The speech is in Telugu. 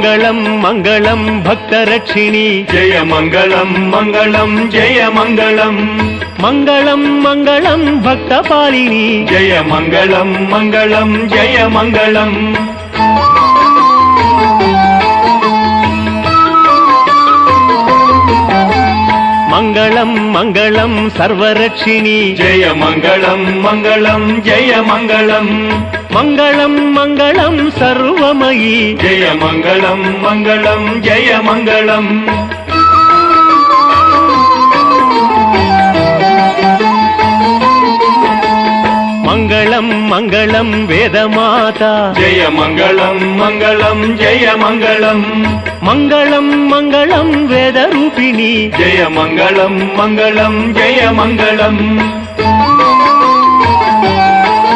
మంగళం మంగళం భక్తరక్షిణి జయ మంగళం మంగళం జయ మంగళం మంగళం మంగళం భక్తపాలిని జయ మంగళం మంగళం జయ మంగళం మంగళం మంగళం సర్వరక్షిణి జయ మంగళం మంగళం జయ మంగళం మంగళం మంగళం సర్వమయీ జయ మంగళం మంగళం జయ మంగళం మంగళం మంగళం వేదమాత జయ మంగళం మంగళం జయ మంగళం మంగళం మంగళం వేదరూపిణి జయ మంగళం మంగళం జయ మంగళం